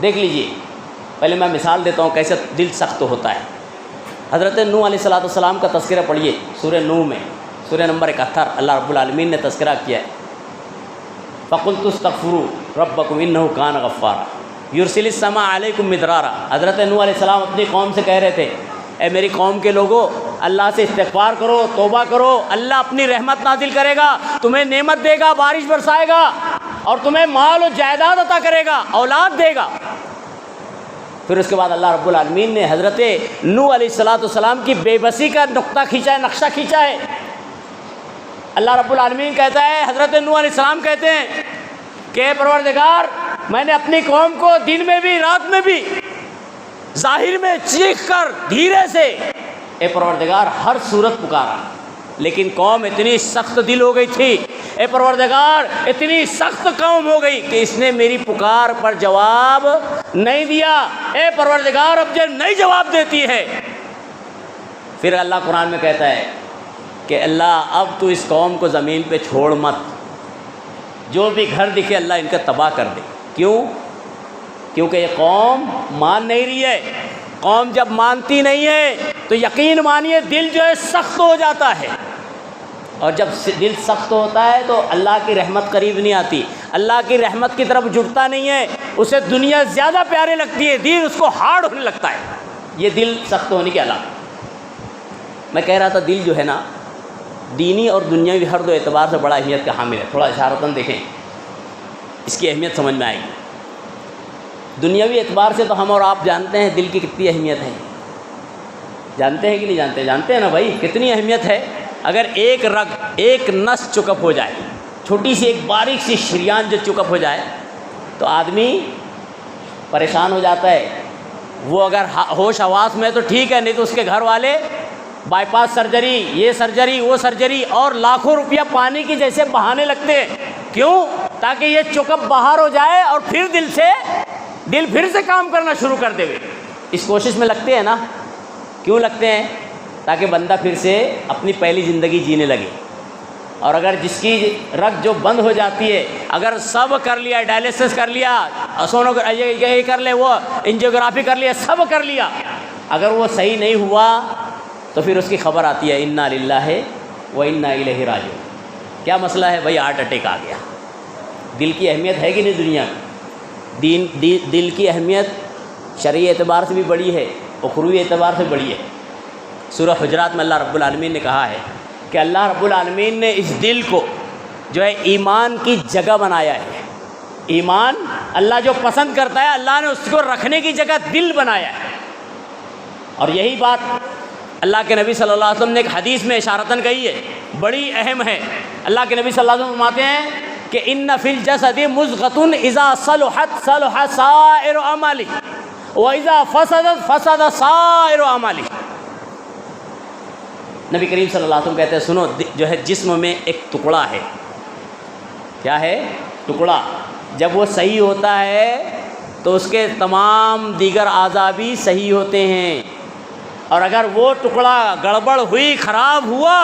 Speaker 1: دیکھ لیجئے، پہلے میں مثال دیتا ہوں کیسے دل سخت ہوتا ہے۔ حضرت نوح علیہ السلام کا تذکرہ پڑھیے، سورہ نوح میں، سورہ نمبر 71، اللہ رب العالمین نے تذکرہ کیا ہے، فَقُلْتُ اسْتَغْفِرُوا رَبَّكُمْ إِنَّهُ كَانَ غَفَّارًا يُرْسِلِ السَّمَاءَ عَلَيْكُمْ مِدْرَارًا۔ حضرت نوح علیہ السلام اپنی قوم سے کہہ رہے تھے، اے میری قوم کے لوگوں، اللہ سے استغفار کرو، توبہ کرو، اللہ اپنی رحمت نازل کرے گا، تمہیں نعمت دے گا، بارش برسائے گا، اور تمہیں مال و جائیداد عطا کرے گا، اولاد دے گا۔ پھر اس کے بعد اللہ رب العالمین نے حضرت نوح علیہ السلام کی بے بسی کا نقطہ کھینچا ہے، نقشہ کھینچا ہے۔ اللہ رب العالمین کہتا ہے، حضرت نوح علیہ السلام کہتے ہیں کہ اے پروردگار، میں نے اپنی قوم کو دن میں بھی رات میں بھی ظاہر میں چیخ کر دھیرے سے اے پروردگار ہر صورت پکارا، لیکن قوم اتنی سخت دل ہو گئی تھی، اے پروردگار اتنی سخت قوم ہو گئی کہ اس نے میری پکار پر جواب نہیں دیا، اے پروردگار اب جب نہیں جواب دیتی ہے۔ پھر اللہ قرآن میں کہتا ہے کہ اللہ اب تو اس قوم کو زمین پہ چھوڑ مت، جو بھی گھر دکھے اللہ ان کا تباہ کر دے۔ کیوں؟ کیونکہ یہ قوم مان نہیں رہی ہے۔ قوم جب مانتی نہیں ہے تو یقین مانیے دل جو ہے سخت ہو جاتا ہے، اور جب دل سخت ہوتا ہے تو اللہ کی رحمت قریب نہیں آتی، اللہ کی رحمت کی طرف جھکتا نہیں ہے، اسے دنیا زیادہ پیارے لگتی ہے، دین اس کو ہارڈ ہونے لگتا ہے۔ یہ دل سخت ہونے کی علامت۔ میں کہہ رہا تھا دل جو ہے نا دینی اور دنیاوی ہر دو اعتبار سے بڑا اہمیت کا حامل ہے۔ تھوڑا اشارتاً دیکھیں، اس کی اہمیت سمجھ میں آئے گی۔ دنیاوی اعتبار سے تو ہم اور آپ جانتے ہیں دل کی کتنی اہمیت ہے، جانتے ہیں کہ نہیں جانتے؟ جانتے ہیں نا بھائی، کتنی اہمیت ہے۔ اگر ایک رگ، ایک نس چکپ ہو جائے، چھوٹی سی ایک باریک سی شریان جو چکپ ہو جائے تو آدمی پریشان ہو جاتا ہے۔ وہ اگر ہوش حواس میں تو ٹھیک ہے، نہیں تو اس کے گھر والے بائی پاس سرجری، یہ سرجری، وہ سرجری، اور لاکھوں روپیہ پانی کی جیسے بہانے لگتے ہیں۔ کیوں؟ تاکہ یہ چکپ باہر ہو جائے اور پھر دل پھر سے کام کرنا شروع کر دے۔ اس کوشش میں لگتے ہیں نا، کیوں لگتے ہیں؟ تاکہ بندہ پھر سے اپنی پہلی زندگی جینے لگے۔ اور اگر جس کی رگ جو بند ہو جاتی ہے، اگر سب کر لیا، ڈائلسس کر لیا، یہ کر لے، وہ انجیوگرافی کر لیا، سب کر لیا، اگر وہ صحیح نہیں ہوا تو پھر اس کی خبر آتی ہے انا للہ و انا الیہ راجعون۔ کیا مسئلہ ہے بھائی؟ ہارٹ اٹیک آ گیا۔ دل کی اہمیت ہے کہ نہیں دنیا میں؟ دل کی اہمیت شرعی اعتبار سے بھی بڑی ہے، اخروی اعتبار سے بڑی ہے۔ سورہ حجرات میں اللہ رب العالمین نے کہا ہے کہ اللہ رب العالمین نے اس دل کو جو ہے ایمان کی جگہ بنایا ہے۔ ایمان اللہ جو پسند کرتا ہے، اللہ نے اس کو رکھنے کی جگہ دل بنایا ہے۔ اور یہی بات اللہ کے نبی صلی اللہ علیہ وسلم نے ایک حدیث میں اشارتاً کہی ہے، بڑی اہم ہے۔ اللہ کے نبی صلی اللہ علیہ وسلم فرماتے ہیں کہ ان فی الجسد مضغۃ اذا صلحت صلح سائر اعمالہ واذا فسدت فسد سائر اعمالہ۔ نبی کریم صلی اللہ علیہ وسلم کہتے ہیں سنو، جو ہے جسم میں ایک ٹکڑا ہے۔ کیا ہے؟ ٹکڑا۔ جب وہ صحیح ہوتا ہے تو اس کے تمام دیگر اعضاء بھی صحیح ہوتے ہیں، اور اگر وہ ٹکڑا گڑبڑ ہوئی، خراب ہوا،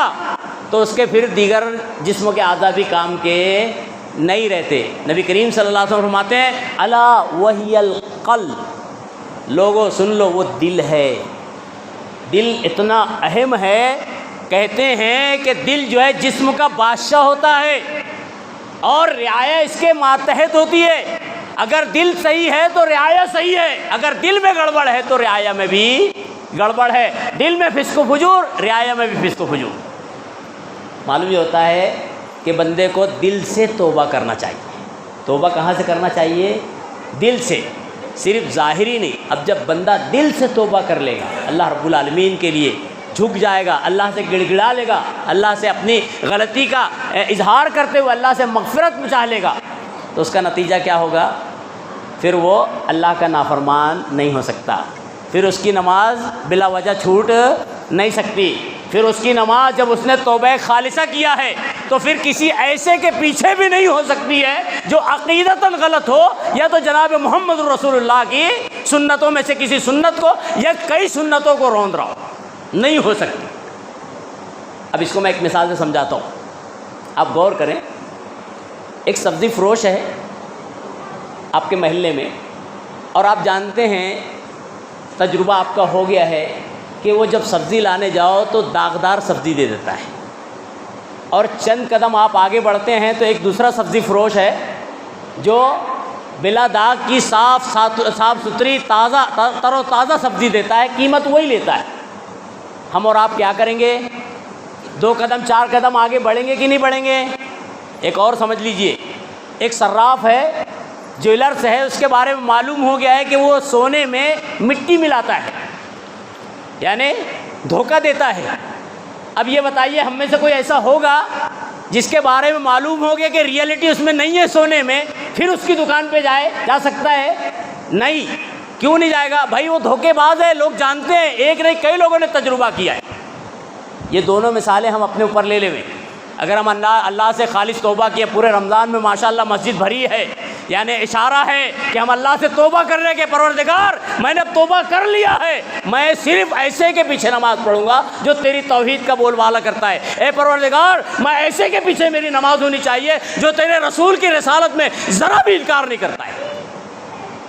Speaker 1: تو اس کے پھر دیگر جسم کے اعضاء بھی کام کے نہیں رہتے۔ نبی کریم صلی اللہ علیہ وسلم فرماتے ہیں الا وہی القلب، لوگوں سن لو، وہ دل ہے۔ دل اتنا اہم ہے، کہتے ہیں کہ دل جو ہے جسم کا بادشاہ ہوتا ہے اور رعایا اس کے ماتحت ہوتی ہے۔ اگر دل صحیح ہے تو رعایا صحیح ہے، اگر دل میں گڑبڑ ہے تو رعایا میں بھی گڑبڑ ہے۔ دل میں فسق و فجور، رعایا میں بھی فسق و فجور۔ معلوم یہ ہوتا ہے کہ بندے کو دل سے توبہ کرنا چاہیے۔ توبہ کہاں سے کرنا چاہیے؟ دل سے، صرف ظاہری نہیں۔ اب جب بندہ دل سے توبہ کر لے گا، اللہ رب العالمین کے لیے جھک جائے گا، اللہ سے گڑ گڑا لے گا، اللہ سے اپنی غلطی کا اظہار کرتے ہوئے اللہ سے مغفرت چاہ لے گا، تو اس کا نتیجہ کیا ہوگا؟ پھر وہ اللہ کا نافرمان نہیں ہو سکتا، پھر اس کی نماز بلا وجہ چھوٹ نہیں سکتی، پھر اس کی نماز جب اس نے توبہ خالصہ کیا ہے تو پھر کسی ایسے کے پیچھے بھی نہیں ہو سکتی ہے جو عقیدتاً غلط ہو، یا تو جناب محمد رسول اللہ کی سنتوں میں سے کسی سنت کو یا کئی سنتوں کو روند رہا ہو، نہیں ہو سکتی۔ اب اس کو میں ایک مثال سے سمجھاتا ہوں، آپ غور کریں۔ ایک سبزی فروش ہے آپ کے محلے میں، اور آپ جانتے ہیں، تجربہ آپ کا ہو گیا ہے کہ وہ جب سبزی لانے جاؤ تو داغدار سبزی دے دیتا ہے، اور چند قدم آپ آگے بڑھتے ہیں تو ایک دوسرا سبزی فروش ہے جو بلا داغ کی صاف ستھری تازہ تر و تازہ سبزی دیتا ہے، قیمت وہی لیتا ہے۔ ہم اور آپ کیا کریں گے؟ 2 قدم 4 قدم آگے بڑھیں گے کہ نہیں بڑھیں گے؟ ایک اور سمجھ لیجئے، ایک صراف ہے، جویلرس ہے، اس کے بارے میں معلوم ہو گیا ہے کہ وہ سونے میں مٹی ملاتا ہے، یعنی دھوکہ دیتا ہے۔ اب یہ بتائیے ہم میں سے کوئی ایسا ہوگا جس کے بارے میں معلوم ہو گیا کہ ریئلٹی اس میں نہیں ہے سونے میں، پھر اس کی دکان پہ جا سکتا ہے؟ نہیں۔ کیوں نہیں جائے گا؟ بھائی وہ دھوکے باز ہے، لوگ جانتے ہیں، ایک نہیں کئی لوگوں نے تجربہ کیا ہے۔ یہ دونوں مثالیں ہم اپنے اوپر لے لیں۔ اگر ہم اللہ سے خالص توبہ کیے، پورے رمضان میں ماشاءاللہ مسجد بھری ہے، یعنی اشارہ ہے کہ ہم اللہ سے توبہ کر رہے ہیں کہ پروردگار میں نے توبہ کر لیا ہے، میں صرف ایسے کے پیچھے نماز پڑھوں گا جو تیری توحید کا بول بالا کرتا ہے۔ اے پروردگار میں ایسے کے پیچھے میری نماز ہونی چاہیے جو تیرے رسول کی رسالت میں ذرا بھی انکار نہیں کرتا ہے۔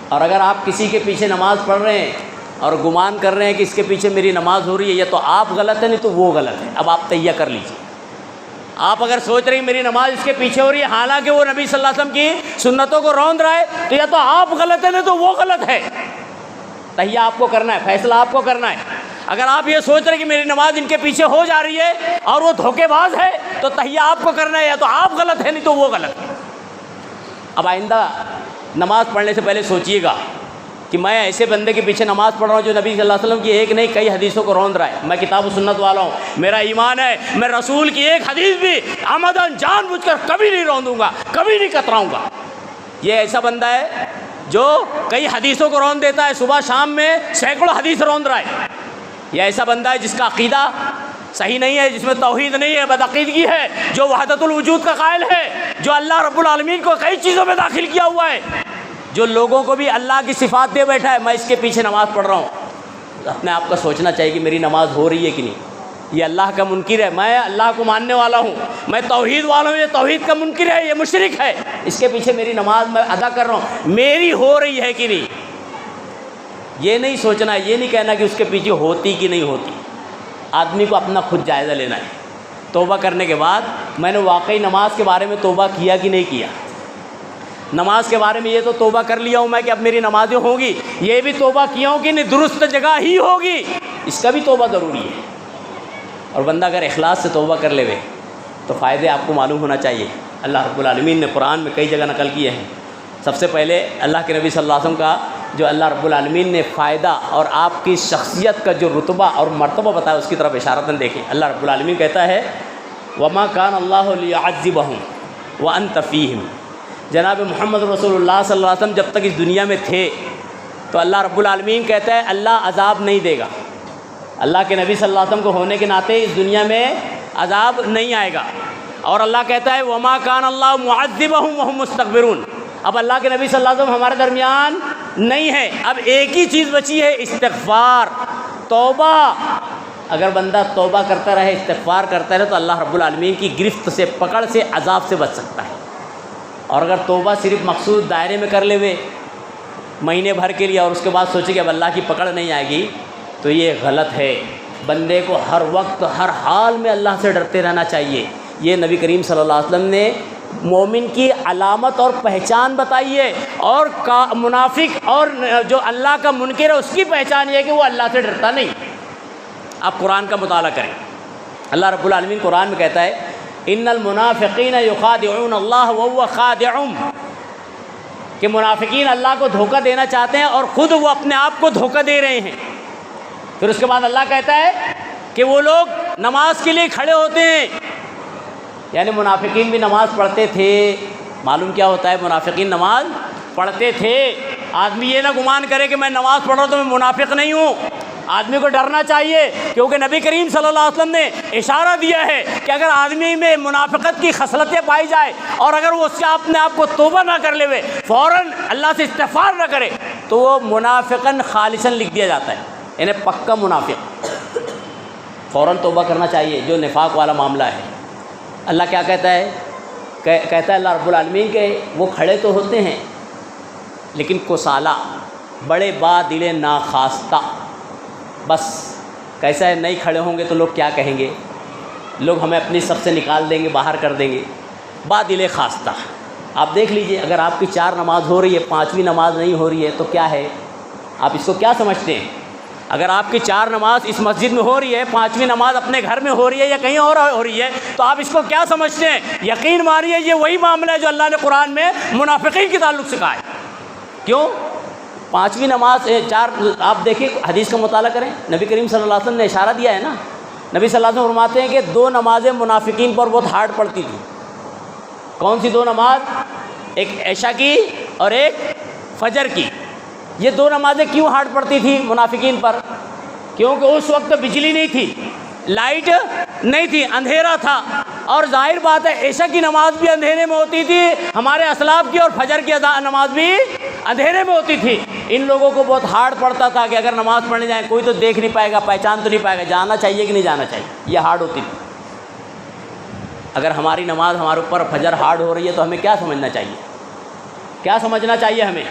Speaker 1: اور اگر آپ کسی کے پیچھے نماز پڑھ رہے ہیں اور گمان کر رہے ہیں کہ اس کے پیچھے میری نماز ہو رہی ہے، یا تو آپ غلط ہیں نہیں تو وہ غلط ہے۔ اب آپ تہیہ کر لیجیے۔ آپ اگر سوچ رہے ہیں میری نماز اس کے پیچھے ہو رہی ہے، حالانکہ وہ نبی صلی اللہ علیہ وسلم کی سنتوں کو روند رہا ہے، تو یا تو آپ غلط ہیں نہیں تو وہ غلط ہے۔ تہیہ آپ کو کرنا ہے، فیصلہ آپ کو کرنا ہے۔ اگر آپ یہ سوچ رہے ہیں کہ میری نماز ان کے پیچھے ہو جا رہی ہے اور وہ دھوکے باز ہے، تو تہیہ آپ کو کرنا ہے، یا تو آپ غلط ہیں نہیں تو وہ غلط ہے۔ اب آئندہ نماز پڑھنے سے پہلے سوچئے گا کہ میں ایسے بندے کے پیچھے نماز پڑھ رہا ہوں جو نبی صلی اللہ علیہ وسلم کی ایک نہیں کئی حدیثوں کو روند رہا ہے. میں کتاب و سنت والا ہوں, میرا ایمان ہے میں رسول کی ایک حدیث بھی عمدن جان بوجھ کر کبھی نہیں روندوں گا, کبھی نہیں کتراؤں گا. یہ ایسا بندہ ہے جو کئی حدیثوں کو روند دیتا ہے, صبح شام میں سینکڑوں حدیث روند رہا ہے. یہ ایسا بندہ ہے جس کا عقیدہ صحیح نہیں ہے, جس میں توحید نہیں ہے, بدعقیدگی ہے, جو وحدت الوجود کا قائل ہے, جو اللہ رب العالمین کو کئی چیزوں میں داخل کیا ہوا ہے, جو لوگوں کو بھی اللہ کی صفات دے بیٹھا ہے. میں اس کے پیچھے نماز پڑھ رہا ہوں. اپنے آپ کا سوچنا چاہیے کہ میری نماز ہو رہی ہے کہ نہیں. یہ اللہ کا منکر ہے, میں اللہ کو ماننے والا ہوں, میں توحید والا ہوں, یہ توحید کا منکر ہے, یہ مشرک ہے. اس کے پیچھے میری نماز میں ادا کر رہا ہوں, میری ہو رہی ہے کہ نہیں. یہ نہیں سوچنا, یہ نہیں کہنا کہ اس کے پیچھے ہوتی کہ نہیں ہوتی. آدمی کو اپنا خود جائزہ لینا ہے. توبہ کرنے کے بعد میں نے واقعی نماز کے بارے میں توبہ کیا کہ نہیں کیا. نماز کے بارے میں یہ تو توبہ کر لیا ہوں میں کہ اب میری نمازیں ہوں گی, یہ بھی توبہ کیا ہوں کہ نہیں درست جگہ ہی ہوگی, اس کا بھی توبہ ضروری ہے. اور بندہ اگر اخلاص سے توبہ کر لے وے تو فائدے آپ کو معلوم ہونا چاہیے. اللہ رب العالمین نے قرآن میں کئی جگہ نقل کیے ہیں. سب سے پہلے اللہ کے نبی صلی اللہ علیہ وسلم کا جو اللہ رب العالمین نے فائدہ اور آپ کی شخصیت کا جو رتبہ اور مرتبہ بتایا اس کی طرف اشارتاً دیکھیں. اللہ رب العالمین کہتا ہے وما کان اللہ لیعذبہم وانت فیہم. جناب محمد رسول اللہ صلی اللہ علیہ وسلم جب تک اس دنیا میں تھے تو اللہ رب العالمین کہتا ہے اللہ عذاب نہیں دے گا. اللہ کے نبی صلی اللہ علیہ وسلم کو ہونے کے ناطے اس دنیا میں عذاب نہیں آئے گا. اور اللہ کہتا ہے وما کان اللہ معذبہم وہم مستغفرون. اب اللہ کے نبی صلی اللہ علیہ وسلم ہمارے درمیان نہیں ہے, اب ایک ہی چیز بچی ہے استغفار, توبہ. اگر بندہ توبہ کرتا رہے, استغفار کرتا رہے تو اللہ رب العالمین کی گرفت سے, پکڑ سے, عذاب سے بچ سکتا ہے. اور اگر توبہ صرف مخصوص دائرے میں کر لے ہوئے مہینے بھر کے لیے اور اس کے بعد سوچے کہ اب اللہ کی پکڑ نہیں آئے گی تو یہ غلط ہے. بندے کو ہر وقت ہر حال میں اللہ سے ڈرتے رہنا چاہیے. یہ نبی کریم صلی اللہ علیہ وسلم نے مومن کی علامت اور پہچان بتائی ہے, اور منافق اور جو اللہ کا منکر ہے اس کی پہچان یہ ہے کہ وہ اللہ سے ڈرتا نہیں. آپ قرآن کا مطالعہ کریں. اللہ رب العالمین قرآن میں کہتا ہے ان المنافقین یخادعون اللہ وهو خادعهم, کہ منافقین اللہ کو دھوکہ دینا چاہتے ہیں اور خود وہ اپنے آپ کو دھوکہ دے رہے ہیں. پھر اس کے بعد اللہ کہتا ہے کہ وہ لوگ نماز کے لیے کھڑے ہوتے ہیں. یعنی منافقین بھی نماز پڑھتے تھے. معلوم کیا ہوتا ہے, منافقین نماز پڑھتے تھے. آدمی یہ نہ گمان کرے کہ میں نماز پڑھ رہا ہوں تو میں منافق نہیں ہوں. آدمی کو ڈرنا چاہیے, کیونکہ نبی کریم صلی اللہ علیہ وسلم نے اشارہ دیا ہے کہ اگر آدمی میں منافقت کی خصلتیں پائی جائے اور اگر وہ اس سے اپنے آپ کو توبہ نہ کر لے, فوراً اللہ سے استغفار نہ کرے تو وہ منافقاً خالصاً لکھ دیا جاتا ہے, یعنی پکا منافق. فوراً توبہ کرنا چاہیے جو نفاق والا معاملہ ہے. اللہ کیا کہتا ہے, کہتا ہے اللہ رب العالمین کہ وہ کھڑے تو ہوتے ہیں لیکن کسالہ, بڑے با دل ناخواستہ. بس کیسا ہے, نہیں کھڑے ہوں گے تو لوگ کیا کہیں گے, لوگ ہمیں اپنی صف سے نکال دیں گے, باہر کر دیں گے. با دل خواستہ. آپ دیکھ لیجئے, اگر آپ کی 4 نماز ہو رہی ہے, 5ویں نماز نہیں ہو رہی ہے تو کیا ہے, آپ اس کو کیا سمجھتے ہیں؟ اگر آپ کی 4 نماز اس مسجد میں ہو رہی ہے, 5ویں نماز اپنے گھر میں ہو رہی ہے یا کہیں اور ہو رہی ہے تو آپ اس کو کیا سمجھتے ہیں؟ یقین مانیے یہ وہی معاملہ ہے جو اللہ نے قرآن میں منافقین کے تعلق سے کہا ہے. کیوں 5ویں نماز 4, آپ دیکھیں حدیث کا مطالعہ کریں. نبی کریم صلی اللہ علیہ وسلم نے اشارہ دیا ہے نا. نبی صلی اللہ علیہ وسلم فرماتے ہیں کہ 2 نمازیں منافقین پر بہت ہارڈ پڑتی تھی. کون سی 2 نماز؟ ایک عشاء کی اور ایک فجر کی. یہ 2 نمازیں کیوں ہارڈ پڑتی تھی منافقین پر؟ کیونکہ اس وقت بجلی نہیں تھی, لائٹ نہیں تھی, اندھیرا تھا. اور ظاہر بات ہے عشاء کی نماز بھی اندھیرے میں ہوتی تھی ہمارے اسلاف کی, اور فجر کی نماز بھی اندھیرے میں ہوتی تھی. ان لوگوں کو بہت ہارڈ پڑتا تھا کہ اگر نماز پڑھنے جائیں کوئی تو دیکھ نہیں پائے گا, پہچان تو نہیں پائے گا, جانا چاہیے کہ نہیں جانا چاہیے, یہ ہارڈ ہوتی تھی. اگر ہماری نماز ہمارے اوپر فجر ہارڈ ہو رہی ہے تو ہمیں کیا سمجھنا چاہیے, کیا سمجھنا چاہیے ہمیں؟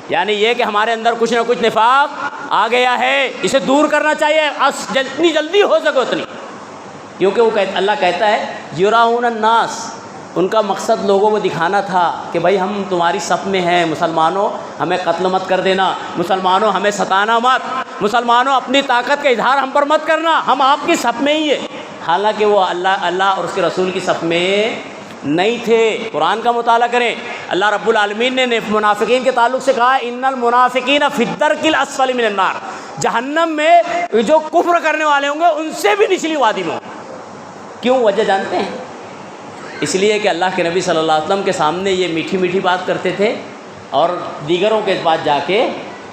Speaker 1: یعنی یہ کہ ہمارے اندر کچھ نہ کچھ نفاق آ گیا ہے, اسے دور کرنا چاہیے جتنی جلدی ہو سکے اتنی. کیونکہ وہ اللہ کہتا ہے یراؤن الناس, ان کا مقصد لوگوں کو دکھانا تھا کہ بھائی ہم تمہاری صف میں ہیں, مسلمانوں ہمیں قتل مت کر دینا, مسلمانوں ہمیں ستانا مت, مسلمانوں اپنی طاقت کا اظہار ہم پر مت کرنا, ہم آپ کی صف میں ہی ہیں. حالانکہ وہ اللہ اور اس کے رسول کی صف میں نہیں تھے۔ قرآن کا مطالعہ کریں، اللہ رب العالمین نے منافقین کے تعلق سے کہا ان المنافقین فی الدرک الاسفل من النار، جہنم میں جو کفر کرنے والے ہوں گے ان سے بھی نچلی وادی میں ہوں۔ کیوں؟ وجہ جانتے ہیں؟ اس لیے کہ اللہ کے نبی صلی اللہ علیہ وسلم کے سامنے یہ میٹھی میٹھی بات کرتے تھے اور دیگروں کے پاس جا کے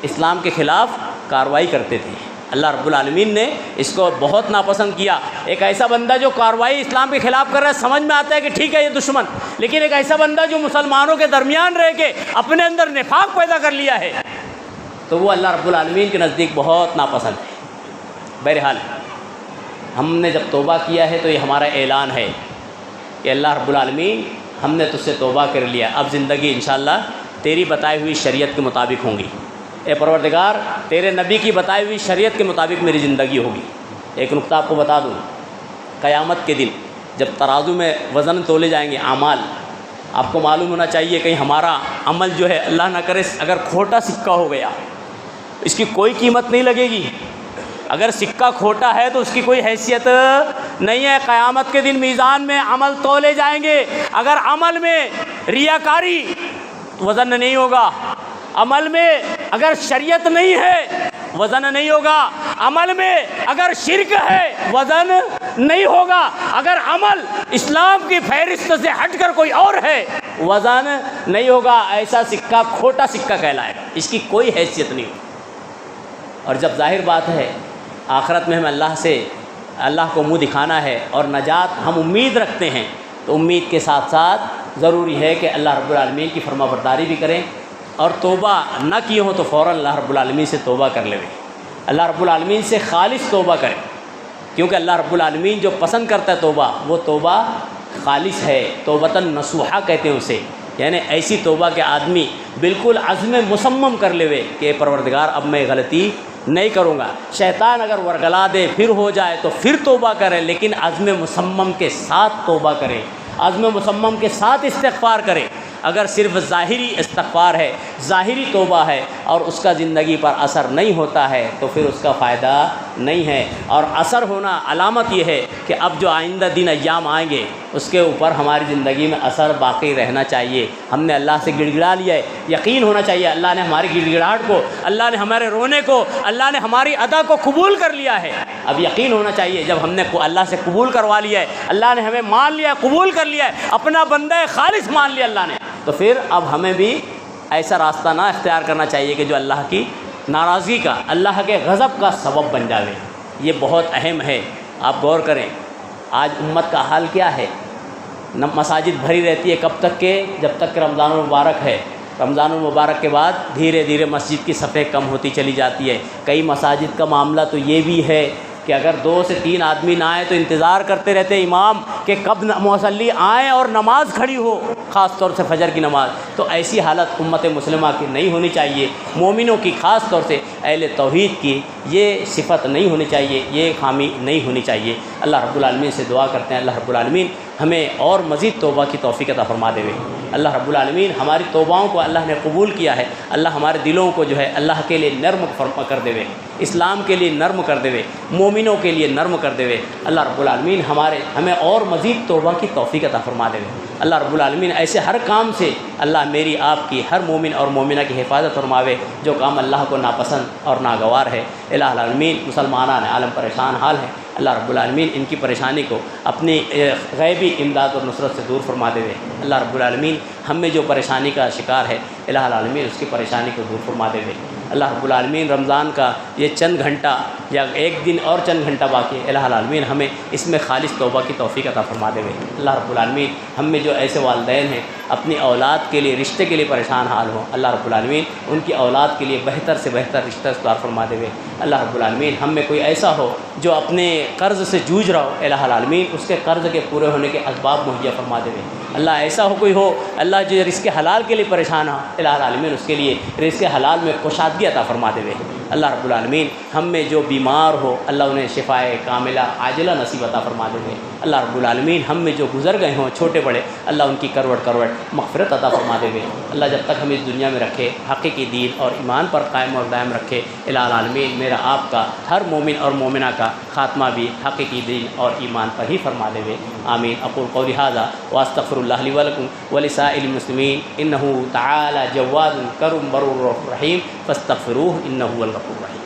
Speaker 1: اسلام کے خلاف کارروائی کرتے تھے۔ اللہ رب العالمین نے اس کو بہت ناپسند کیا۔ ایک ایسا بندہ جو کارروائی اسلام کے خلاف کر رہا ہے، سمجھ میں آتا ہے کہ ٹھیک ہے یہ دشمن، لیکن ایک ایسا بندہ جو مسلمانوں کے درمیان رہ کے اپنے اندر نفاق پیدا کر لیا ہے، تو وہ اللہ رب العالمین کے نزدیک بہت ناپسند ہے۔ بہرحال ہم نے جب توبہ کیا ہے تو یہ ہمارا اعلان ہے کہ اللہ رب العالمین ہم نے تجھ سے توبہ کر لیا، اب زندگی انشاءاللہ تیری بتائی ہوئی شریعت کے مطابق ہوں گی۔ اے پروردگار، تیرے نبی کی بتائی ہوئی شریعت کے مطابق میری زندگی ہوگی۔ ایک نقطہ آپ کو بتا دوں، قیامت کے دن جب ترازو میں وزن تولے جائیں گے اعمال، آپ کو معلوم ہونا چاہیے کہیں ہمارا عمل جو ہے اللہ نہ کرے اگر کھوٹا سکہ ہو گیا، اس کی کوئی قیمت نہیں لگے گی۔ اگر سکہ کھوٹا ہے تو اس کی کوئی حیثیت نہیں ہے۔ قیامت کے دن میزان میں عمل تولے جائیں گے، اگر عمل میں ریاکاری وزن نہیں ہوگا، عمل میں اگر شریعت نہیں ہے وزن نہیں ہوگا، عمل میں اگر شرک ہے وزن نہیں ہوگا، اگر عمل اسلام کی فہرست سے ہٹ کر کوئی اور ہے وزن نہیں ہوگا۔ ایسا سکہ کھوٹا سکہ کہلائے گا، اس کی کوئی حیثیت نہیں ہوگی۔ اور جب ظاہر بات ہے آخرت میں ہمیں اللہ کو منہ دکھانا ہے اور نجات ہم امید رکھتے ہیں، تو امید کے ساتھ ساتھ ضروری ہے کہ اللہ رب العالمین کی فرما برداری بھی کریں، اور توبہ نہ کیے ہوں تو فوراً اللہ رب العالمین سے توبہ کر لیں، اللہ رب العالمین سے خالص توبہ کریں، کیونکہ اللہ رب العالمین جو پسند کرتا ہے توبہ، وہ توبہ خالص ہے، توبۃ نصوحہ کہتے ہیں اسے، یعنی ایسی توبہ کہ آدمی بالکل عزم مصمم کر لے کہ پروردگار اب میں غلطی نہیں کروں گا۔ شیطان اگر ورگلا دے پھر ہو جائے تو پھر توبہ کرے، لیکن عزم مصمم کے ساتھ توبہ کرے، عزم مصمم کے ساتھ استغفار کرے۔ اگر صرف ظاہری استغفار ہے، ظاہری توبہ ہے اور اس کا زندگی پر اثر نہیں ہوتا ہے تو پھر اس کا فائدہ نہیں ہے۔ اور اثر ہونا علامت یہ ہے کہ اب جو آئندہ دن ایام آئیں گے اس کے اوپر ہماری زندگی میں اثر باقی رہنا چاہیے۔ ہم نے اللہ سے گڑ گڑا لیا ہے، یقین ہونا چاہیے اللہ نے ہماری گڑ گڑاہٹ کو، اللہ نے ہمارے رونے کو، اللہ نے ہماری ادا کو قبول کر لیا ہے۔ اب یقین ہونا چاہیے جب ہم نے اللہ سے قبول کروا لیا ہے، اللہ نے ہمیں مان لیا ہے، قبول کر لیا ہے، اپنا بندہ خالص مان لیا اللہ نے، تو پھر اب ہمیں بھی ایسا راستہ نہ اختیار کرنا چاہیے کہ جو اللہ کی ناراضگی کا، اللہ کے غضب کا سبب بن جاوے۔ یہ بہت اہم ہے، آپ غور کریں۔ آج امت کا حال کیا ہے؟ مساجد بھری رہتی ہے، کب تک کہ جب تک کہ رمضان المبارک ہے، رمضان المبارک کے بعد دھیرے دھیرے مسجد کی صفیں کم ہوتی چلی جاتی ہے۔ کئی مساجد کا معاملہ تو یہ بھی ہے کہ اگر 2 سے 3 آدمی نہ آئے تو انتظار کرتے رہتے امام کہ کب مصلی آئیں اور نماز کھڑی ہو، خاص طور سے فجر کی نماز۔ تو ایسی حالت امت مسلمہ کی نہیں ہونی چاہیے، مومنوں کی، خاص طور سے اہل توحید کی یہ صفت نہیں ہونی چاہیے، یہ خامی نہیں ہونی چاہیے۔ اللہ رب العالمین سے دعا کرتے ہیں اللہ رب العالمین ہمیں اور مزید توبہ کی توفیق عطا فرما دے۔ اللہ رب العالمین ہماری توباؤں کو اللہ نے قبول کیا ہے، اللہ ہمارے دلوں کو جو ہے اللہ کے لیے نرم کر دے، اسلام کے لیے نرم کر دے، مومنوں کے لیے نرم کر دے۔ اللہ رب العالمین ہمیں اور مزید توبہ کی توفیق عطا فرما دے۔ اللہ رب العالمین ایسے ہر کام سے اللہ میری آپ کی ہر مومن اور مومنہ کی حفاظت فرماوے جو کام اللہ کو ناپسند اور ناگوار ہے۔ الہ العالمین مسلمانان عالم پریشان حال ہے، اللہ رب العالمین ان کی پریشانی کو اپنی غیبی امداد اور نصرت سے دور فرما دے۔ اللہ رب العالمین ہم میں جو پریشانی کا شکار ہے الہ العالمین اس کی پریشانی کو دور فرما دے۔ اللہ رب العالمین رمضان کا یہ چند گھنٹہ یا 1 دن اور چند گھنٹہ باقی ہے، الہ العالمین ہمیں اس میں خالص توبہ کی توفیق عطا فرما دے۔ اللہ رب العالمین ہم میں جو ایسے والدین ہیں اپنی اولاد کے لیے، رشتے کے لیے پریشان حال ہوں، اللہ رب العالمین ان کی اولاد کے لیے بہتر سے بہتر رشتہ استوار فرما دے۔ اللہ رب العالمین ہم میں کوئی ایسا ہو جو اپنے قرض سے جوجھ رہا ہو، الہ العالمین اس کے قرض کے پورے ہونے کے اسباب مہیا فرما دے۔ اللہ ایسا ہو کوئی ہو اللہ جو رزق حلال کے لیے پریشان ہو، الہ العالمین اس کے لیے رزق حلال میں کشادگی عطا فرما دے۔ اللہ رب العالمین ہم میں جو بیمار ہو اللہ انہیں شفائے کاملہ عاجلہ نصیب عطا فرما دے۔ اللہ رب العالمین ہم میں جو گزر گئے ہوں چھوٹے بڑے اللہ ان کی کروٹ مغفرت عطا فرما دے۔ اللہ جب تک ہمیں اس دنیا میں رکھے حقیقی دین اور ایمان پر قائم اور دائم رکھے، الہ العالمین میرا آپ کا ہر مومن اور مومنہ کا خاتمہ بھی حقیقی دین اور ایمان پر ہی فرما دے. آمین. اقول قولی ھذا واستغفر اللہ لی ولکم ولسائر المسلمین انہ تعالی جواد کریم برور رحیم فاستغفروہ انہ هو الغفور الرحیم.